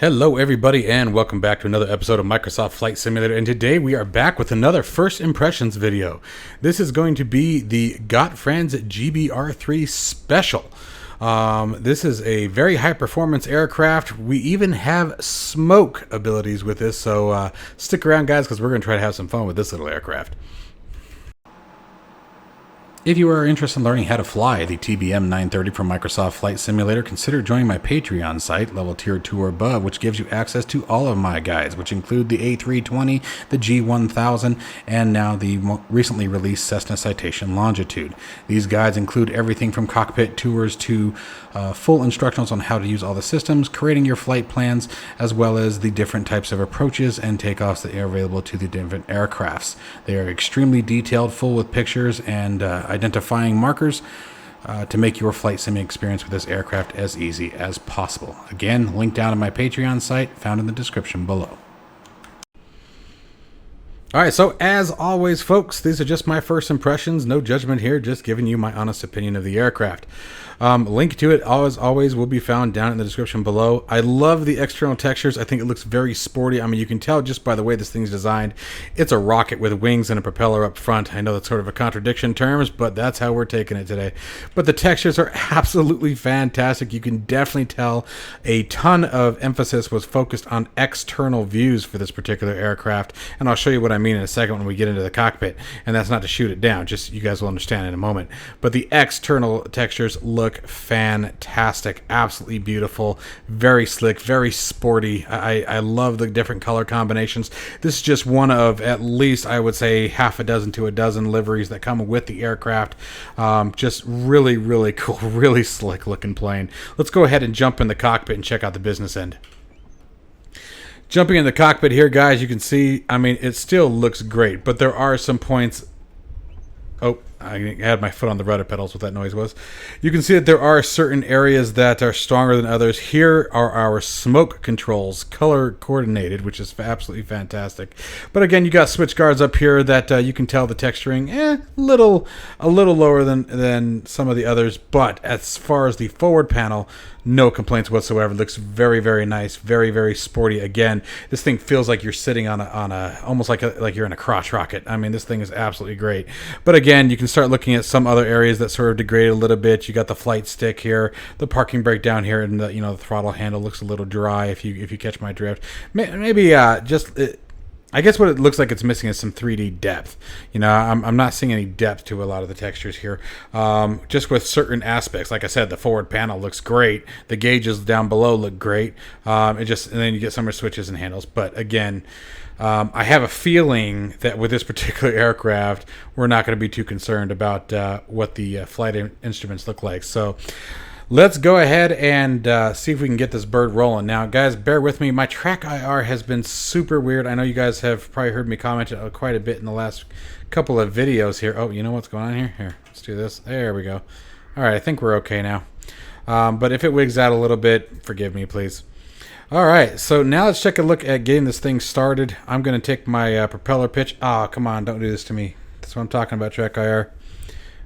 Hello everybody and welcome back to another episode of Microsoft Flight Simulator, and today we are back with another first impressions video. This is going to be the Got Friends GBR3 Special. This is a very high performance aircraft. We even have smoke abilities with this, so stick around guys, because we're going to try to have some fun with this little aircraft. If you are interested in learning how to fly the TBM 930 from Microsoft Flight Simulator, consider joining my Patreon site, level tier 2 or above, which gives you access to all of my guides, which include the A320, the G1000, and now the recently released Cessna Citation Longitude. These guides include everything from cockpit tours to full instructions on how to use all the systems, creating your flight plans, as well as the different types of approaches and takeoffs that are available to the different aircrafts. They are extremely detailed, full with pictures and identifying markers to make your flight sim experience with this aircraft as easy as possible. Again, link down to my Patreon site found in the description below. Alright, so as always folks, these are just my first impressions, no judgment here, just giving you my honest opinion of the aircraft. Link to it, as always, will be found down in the description below. I love the external textures. I think it looks very sporty. I mean, you can tell just by the way this thing's designed. It's a rocket with wings and a propeller up front. I know that's sort of a contradiction in terms, but that's how we're taking it today. But the textures are absolutely fantastic. You can definitely tell a ton of emphasis was focused on external views for this particular aircraft, and I'll show you what I mean in a second when we get into the cockpit. And that's not to shoot it down, just you guys will understand in a moment. But the external textures look fantastic, absolutely beautiful, very slick, very sporty. I love the different color combinations. This is just one of at least, I would say, half a dozen to a dozen liveries that come with the aircraft. Just really, really cool, really slick looking plane. Let's go ahead and jump in the cockpit and check out the business end. Jumping in the cockpit here, guys, you can see, I mean, it still looks great, but there are some points. Oh, I had my foot on the rudder pedals, what that noise was. You can see that there are certain areas that are stronger than others. Here are our smoke controls, color coordinated, which is absolutely fantastic. But again, you got switch guards up here that you can tell the texturing, a little lower than some of the others. But as far as the forward panel, no complaints whatsoever. It looks very, very nice, very, very sporty. Again, this thing feels like you're sitting on a almost like you're in a crotch rocket. I mean, this thing is absolutely great. But again, you can start looking at some other areas that sort of degrade a little bit. You got the flight stick here, the parking brake down here, and the throttle handle looks a little dry if you catch my drift. Maybe I guess what it looks like it's missing is some 3D depth. I'm not seeing any depth to a lot of the textures here. Just with certain aspects. Like I said, the forward panel looks great. The gauges down below look great. And then you get some more switches and handles. But again, I have a feeling that with this particular aircraft, we're not going to be too concerned about what the flight instruments look like. So let's go ahead and see if we can get this bird rolling. Now, guys, bear with me. My track IR has been super weird. I know you guys have probably heard me comment quite a bit in the last couple of videos here. Oh, you know what's going on here? Here, let's do this. There we go. All right, I think we're okay now. But if it wigs out a little bit, forgive me, please. All right, so now let's take a look at getting this thing started. I'm going to take my propeller pitch. Oh, come on, don't do this to me. That's what I'm talking about, track IR.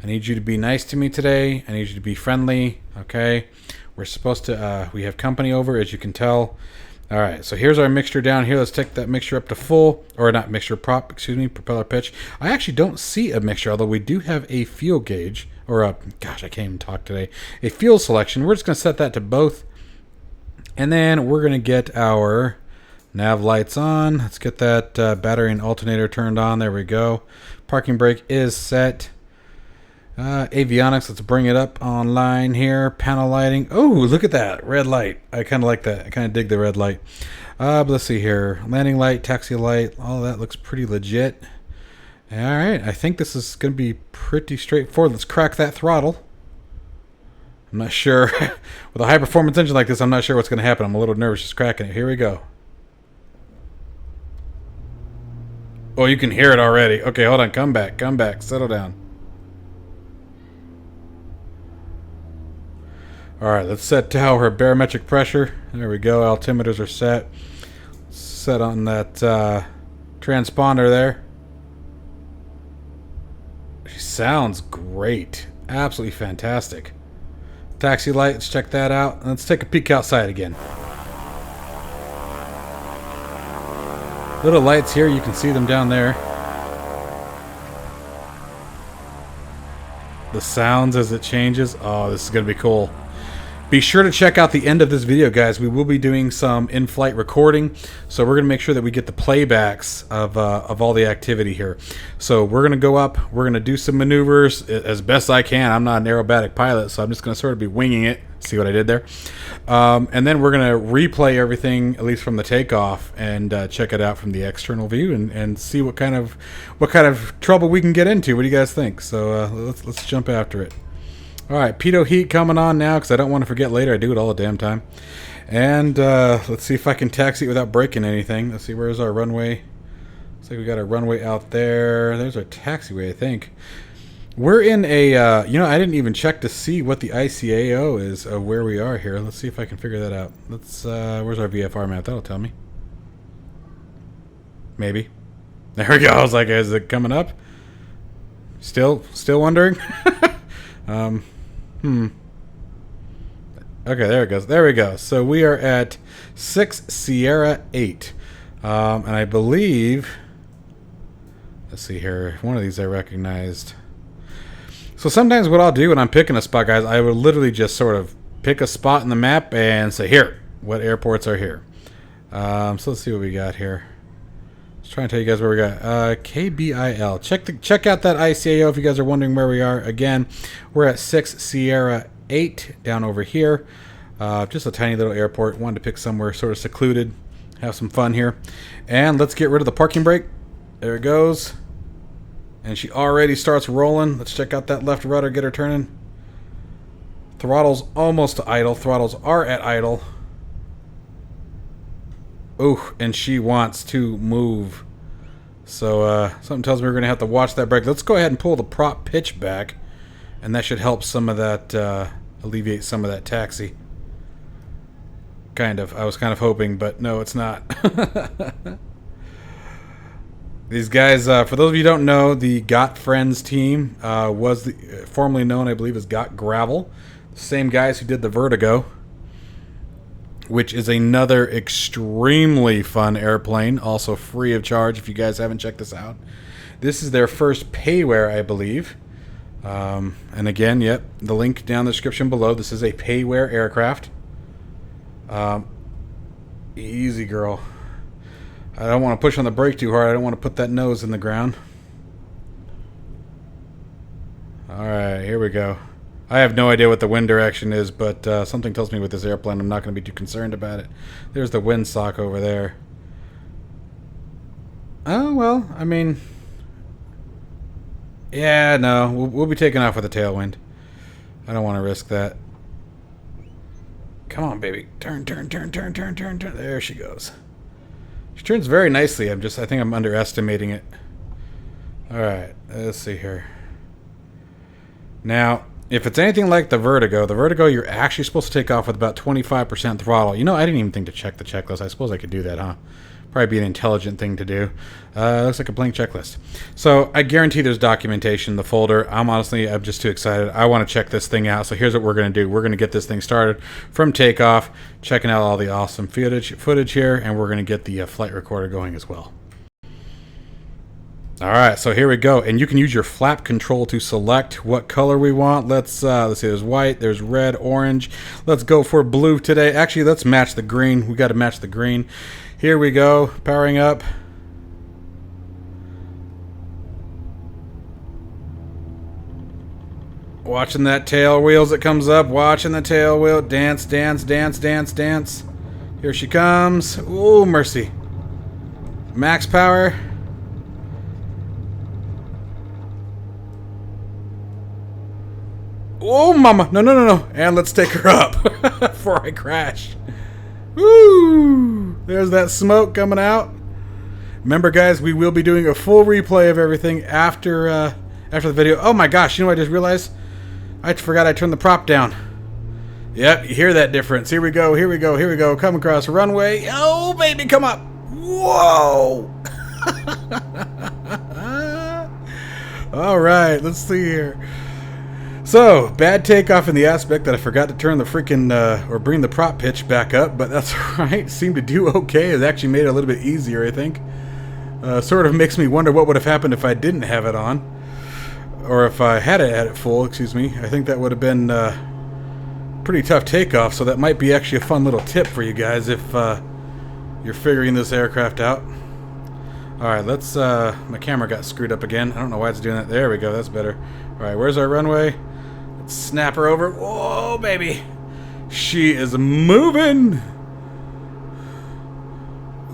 I need you to be nice to me today. I need you to be friendly, okay? We're supposed to, we have company over, as you can tell. All right, so here's our mixture down here. Let's take that mixture up to full, or not mixture, propeller pitch. I actually don't see a mixture, although we do have a fuel gauge, or gosh, I can't even talk today. A fuel selection. We're just going to set that to both. And then we're going to get our nav lights on. Let's get that battery and alternator turned on. There we go. Parking brake is set. Avionics, let's bring it up online here. Panel lighting. Oh, look at that. Red light. I kind of like that. I kind of dig the red light. But let's see here. Landing light, taxi light. All that looks pretty legit. All right. I think this is going to be pretty straightforward. Let's crack that throttle. I'm not sure. With a high-performance engine like this, I'm not sure what's going to happen. I'm a little nervous just cracking it. Here we go. Oh, you can hear it already. Okay, hold on. Come back. Come back. Settle down. All right, let's set tower barometric pressure. There we go. Altimeters are set. Set on that transponder there. She sounds great. Absolutely fantastic. Taxi light, let's check that out. Let's take a peek outside again. Little lights here, you can see them down there. The sounds as it changes. Oh, this is going to be cool. Be sure to check out the end of this video, guys. We will be doing some in-flight recording, so we're going to make sure that we get the playbacks of all the activity here. So we're going to go up, we're going to do some maneuvers as best I can. I'm not an aerobatic pilot, so I'm just going to sort of be winging it. See what I did there? And then we're going to replay everything, at least from the takeoff, and check it out from the external view and see what kind of trouble we can get into. What do you guys think? So let's jump after it. All right, pitot heat coming on now because I don't want to forget later. I do it all the damn time. And let's see if I can taxi it without breaking anything. Let's see, where's our runway? Looks like we got a runway out there. There's our taxiway, I think. We're in a, I didn't even check to see what the ICAO is of where we are here. Let's see if I can figure that out. Let's, where's our VFR map? That'll tell me. Maybe. There we go. I was like, is it coming up? Still wondering? Okay, there it goes. There we go. So we are at 6 Sierra 8. And I believe, let's see here, one of these I recognized. So sometimes what I'll do when I'm picking a spot, guys, I would literally just sort of pick a spot in the map and say, here, what airports are here? So let's see what we got here. Let's try and tell you guys where we got. KBIL. Check out that ICAO if you guys are wondering where we are. Again, we're at 6 Sierra 8 down over here. Just a tiny little airport. Wanted to pick somewhere sort of secluded. Have some fun here. And let's get rid of the parking brake. There it goes. And she already starts rolling. Let's check out that left rudder, get her turning. Throttle's almost to idle. Throttles are at idle. Ooh, and she wants to move. So something tells me we're going to have to watch that brake. Let's go ahead and pull the prop pitch back. And that should help some of that, alleviate some of that taxi. Kind of. I was kind of hoping, but no, it's not. These guys, for those of you who don't know, the Got Friends team was formerly known, I believe, as Got Gravel. Same guys who did the Vertigo, which is another extremely fun airplane, also free of charge if you guys haven't checked this out. This is their first payware, I believe. And again, yep, the link down in the description below. This is a payware aircraft. Easy, girl. I don't want to push on the brake too hard. I don't want to put that nose in the ground. Alright, here we go. I have no idea what the wind direction is, but something tells me with this airplane I'm not going to be too concerned about it. There's the windsock over there. Oh, well, I mean... Yeah, no, we'll be taking off with a tailwind. I don't want to risk that. Come on, baby. Turn. There she goes. She turns very nicely. I think I'm underestimating it. Alright, let's see here. Now, if it's anything like the Vertigo, you're actually supposed to take off with about 25% throttle. You know, I didn't even think to check the checklist. I suppose I could do that, huh? Probably be an intelligent thing to do. Looks like a blank checklist. So I guarantee there's documentation in the folder. I'm just too excited. I want to check this thing out. So here's what we're going to do. We're going to get this thing started from takeoff, checking out all the awesome footage here, and we're going to get the flight recorder going as well. All right, so here we go. And you can use your flap control to select what color we want. Let's see, there's white, there's red, orange. Let's go for blue today. Actually, let's match the green. We got to match the green. Here we go, powering up. Watching that tail wheel as it comes up. Watching the tail wheel. Dance. Here she comes. Ooh, mercy. Max power. Oh, mama. No. And let's take her up before I crash. Woo! There's that smoke coming out. Remember, guys, we will be doing a full replay of everything after the video. Oh my gosh, you know what I just realized? I forgot I turned the prop down. Yep, you hear that difference. Here we go. Come across the runway. Oh, baby, come up. Whoa! All right, let's see here. So, bad takeoff in the aspect that I forgot to turn the freaking, or bring the prop pitch back up, but that's right. Seemed to do okay. It actually made it a little bit easier, I think. Sort of makes me wonder what would have happened if I didn't have it on. Or if I had it full, excuse me. I think that would have been pretty tough takeoff, so that might be actually a fun little tip for you guys if you're figuring this aircraft out. Alright, let's... my camera got screwed up again. I don't know why it's doing that. There we go, that's better. Alright, where's our runway? Let's snap her over. Whoa, baby! She is moving!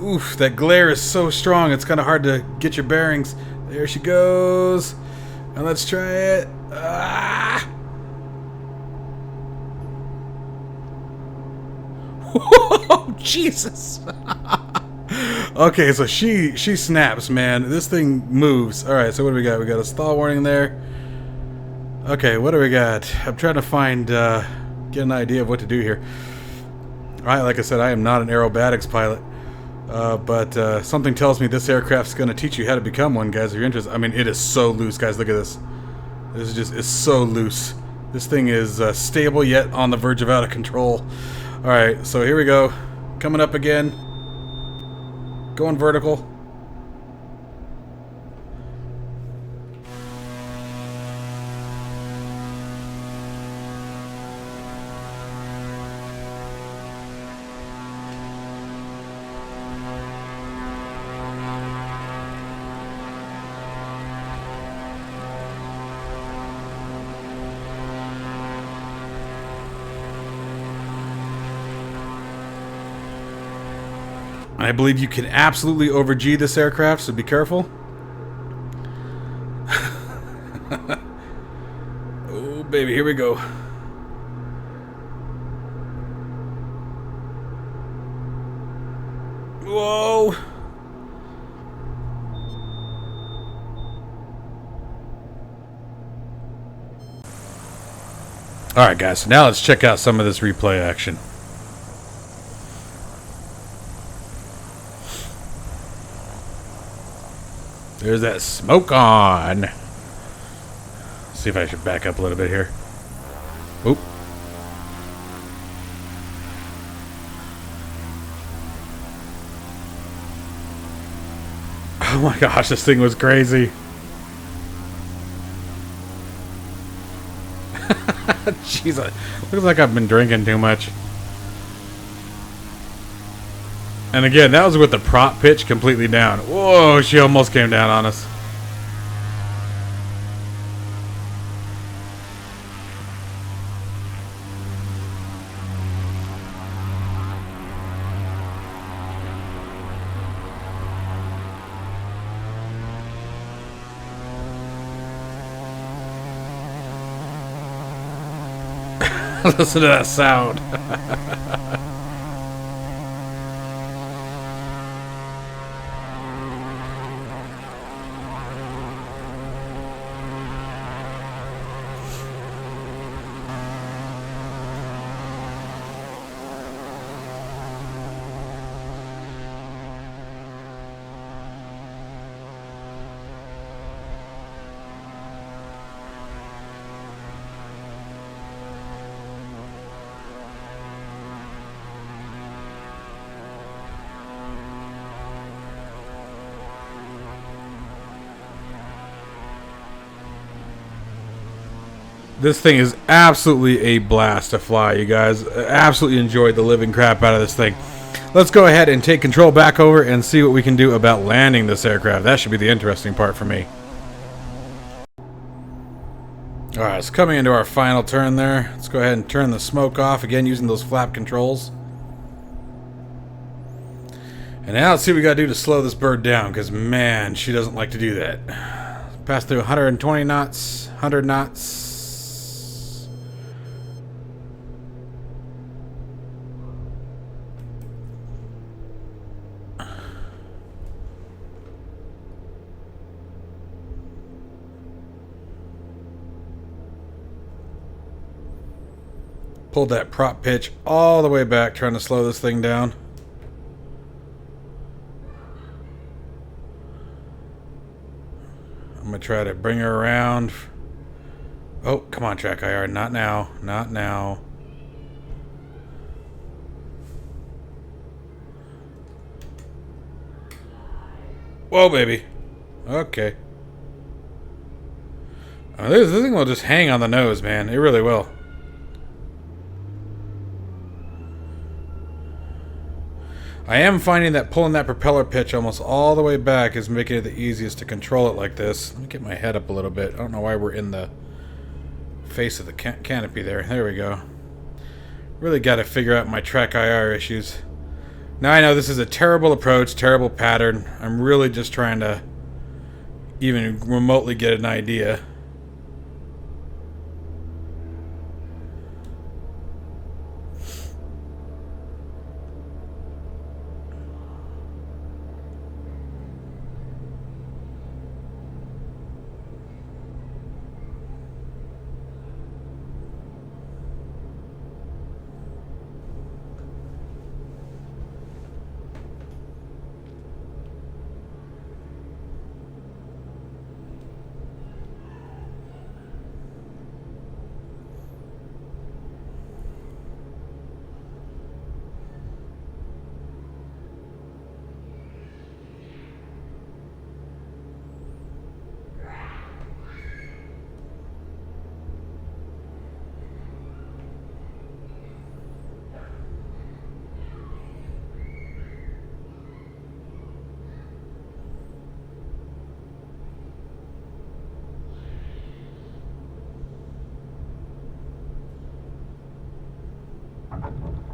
Oof, that glare is so strong, it's kind of hard to get your bearings. There she goes. And let's try it. Ah! Whoa, Jesus! Okay, so she snaps, man. This thing moves. Alright, so what do we got? We got a stall warning there. Okay, what do we got? I'm trying to find, get an idea of what to do here. Alright, like I said, I am not an aerobatics pilot. But something tells me this aircraft's going to teach you how to become one, guys, if you're interested. I mean, it is so loose, guys. Look at this. This is just, it's so loose. This thing is stable, yet on the verge of out of control. Alright, so here we go. Coming up again. Going vertical. I believe you can absolutely over G this aircraft, so be careful. Oh, baby, here we go. Whoa! Alright, guys, so now let's check out some of this replay action. There's that smoke on. Let's see if I should back up a little bit here. Oop. Oh my gosh, this thing was crazy. Jeez, looks like I've been drinking too much. And again, that was with the prop pitch completely down. Whoa, she almost came down on us. Listen to that sound. This thing is absolutely a blast to fly, you guys. Absolutely enjoyed the living crap out of this thing. Let's go ahead and take control back over and see what we can do about landing this aircraft. That should be the interesting part for me. Alright, so coming into our final turn there. Let's go ahead and turn the smoke off again using those flap controls. And now let's see what we gotta do to slow this bird down, because man, she doesn't like to do that. Pass through 120 knots, 100 knots. Pulled that prop pitch all the way back, trying to slow this thing down. I'm gonna try to bring her around. Oh, come on, track IR. Not now. Not now. Whoa, baby. Okay. This thing will just hang on the nose, man. It really will. I am finding that pulling that propeller pitch almost all the way back is making it the easiest to control it like this. Let me get my head up a little bit. I don't know why we're in the face of the canopy there. There we go. Really got to figure out my track IR issues. Now I know this is a terrible approach, terrible pattern. I'm really just trying to even remotely get an idea.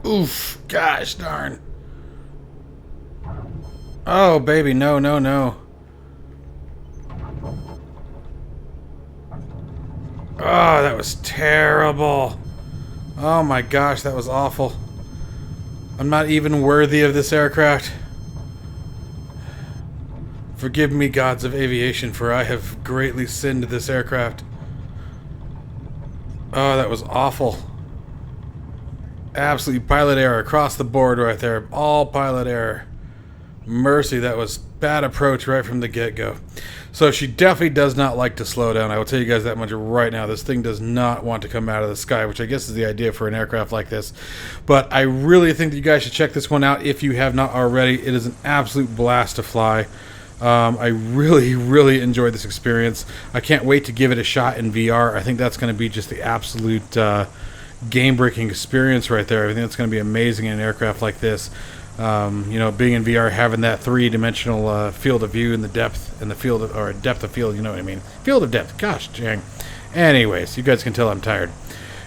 Oof, gosh darn. Oh, baby, no, no, no. Oh, that was terrible. Oh my gosh, that was awful. I'm not even worthy of this aircraft. Forgive me, gods of aviation, for I have greatly sinned this aircraft. Oh, that was awful. Absolutely pilot error across the board right there. All pilot error. Mercy, that was bad approach right from the get-go. So she definitely does not like to slow down. I will tell you guys that much right now. This thing does not want to come out of the sky, which I guess is the idea for an aircraft like this. But I really think that you guys should check this one out if you have not already. It is an absolute blast to fly. I really, really enjoyed this experience. I can't wait to give it a shot in VR. I think that's going to be just the absolute game-breaking experience right there. I think it's going to be amazing in an aircraft like this. You know, being in VR, having that three-dimensional field of view and the depth and the field of, or depth of field, you know what I mean? Field of depth. Gosh, dang. Anyways, you guys can tell I'm tired.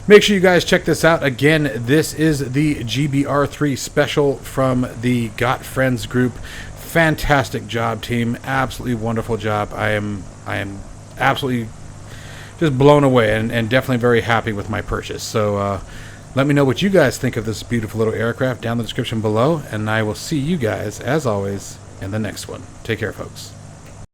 Make sure you guys check this out. Again, this is the GBR3 special from the Got Friends group. Fantastic job, team. Absolutely wonderful job. I am absolutely just blown away and definitely very happy with my purchase. So let me know what you guys think of this beautiful little aircraft down in the description below, and I will see you guys, as always, in the next one. Take care, folks.